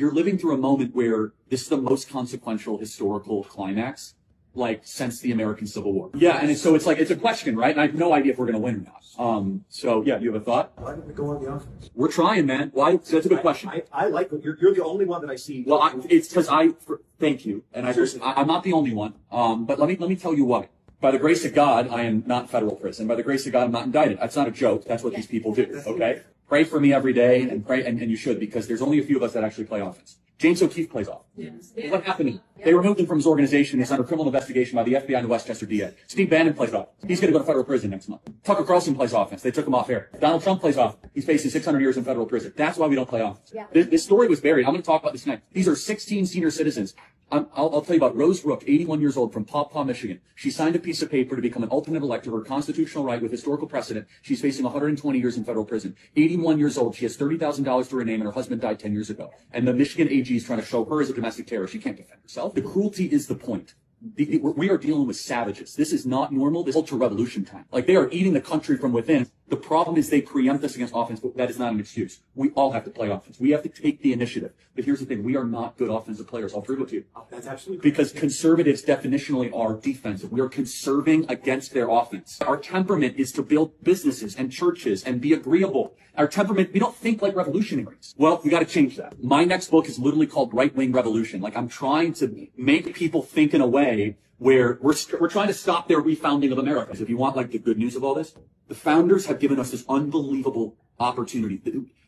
you're living through a moment where this is the most consequential historical climax, like, since the American Civil War. Yeah, and so it's like, it's a question, right? And I have no idea if we're going to win or not. So, yeah, you have a thought? Why didn't we go on the offense? We're trying, man. Why? So that's a good question. I like it. You're the only one that I see. Well, it's because thank you. And I'm not the only one. But let me tell you why. By the grace of God, I am not in federal prison. By the grace of God, I'm not indicted. That's not a joke. That's what these people do, okay? Pray for me every day, and pray, and you should, because there's only a few of us that actually play offense. James O'Keefe plays offense. Yes. What happened to him? They removed him from his organization. He's under criminal investigation by the FBI and the Westchester DA. Steve Bannon plays offense. He's going to go to federal prison next month. Tucker Carlson plays offense. They took him off air. Donald Trump plays offense. He's facing 600 years in federal prison. That's why we don't play offense. Yeah. This story was buried. I'm going to talk about this next. These are 16 senior citizens. I'll tell you about Rose Rook, 81 years old, from Paw Paw, Michigan. She signed a piece of paper to become an alternate elector, her constitutional right with historical precedent. She's facing 120 years in federal prison. 81 years old. She has $30,000 to her name, and her husband died 10 years ago. And the Michigan AG is trying to show her as a domestic terrorist. She can't defend herself. The cruelty is the point. We are dealing with savages. This is not normal. This is ultra revolution time. Like, they are eating the country from within. The problem is they preempt us against offense, but that is not an excuse. We all have to play offense. We have to take the initiative. But here's the thing. We are not good offensive players. I'll prove it to you. Oh, that's absolutely because conservatives definitionally are defensive. We are conserving against their offense. Our temperament is to build businesses and churches and be agreeable. Our temperament, we don't think like revolutionaries. Well, we got to change that. My next book is literally called Right-Wing Revolution. Like, I'm trying to make people think in a way where we're trying to stop their refounding of America. So if you want, like, the good news of all this, the founders have given us this unbelievable opportunity.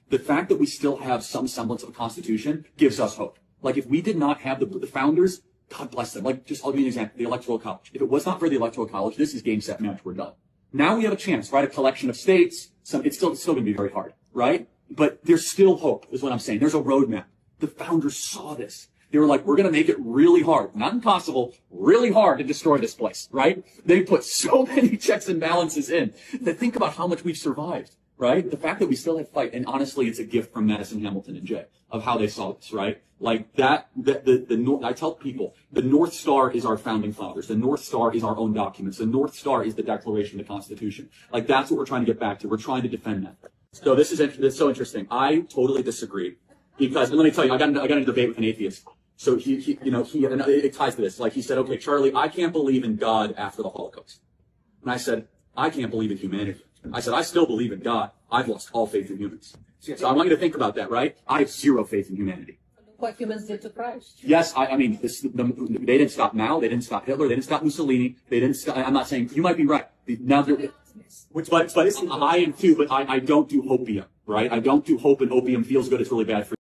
The fact that we still have some semblance of a constitution gives us hope. Like, if we did not have the founders, God bless them. Like, just, I'll give you an example, the Electoral College. If it was not for the Electoral College, this is game, set, match, we're done. Now we have a chance, right? A collection of states. It's still going to be very hard, right? But there's still hope, is what I'm saying. There's a roadmap. The founders saw this. They were like, we're going to make it really hard, not impossible, really hard to destroy this place, right? They put so many checks and balances in that think about how much we've survived, right? The fact that we still have fight, and honestly, it's a gift from Madison, Hamilton, and Jay of how they saw this, right? Like that, I tell people, the North Star is our founding fathers. The North Star is our own documents. The North Star is the Declaration of the Constitution. Like, that's what we're trying to get back to. We're trying to defend that. So this is so interesting. I totally disagree because, and let me tell you, I got in a debate with an atheist. So and it ties to this. Like, he said, okay, Charlie, I can't believe in God after the Holocaust. And I said, I can't believe in humanity. I said, I still believe in God. I've lost all faith in humans. So I want you to think about that, right? I have zero faith in humanity. What humans did to Christ. Yes, I mean, they didn't stop Mao, they didn't stop Hitler, they didn't stop Mussolini, they didn't stop, I'm not saying, you might be right. Now but I am too, but I don't do hopium, right? I don't do hope, and opium feels good, it's really bad for you.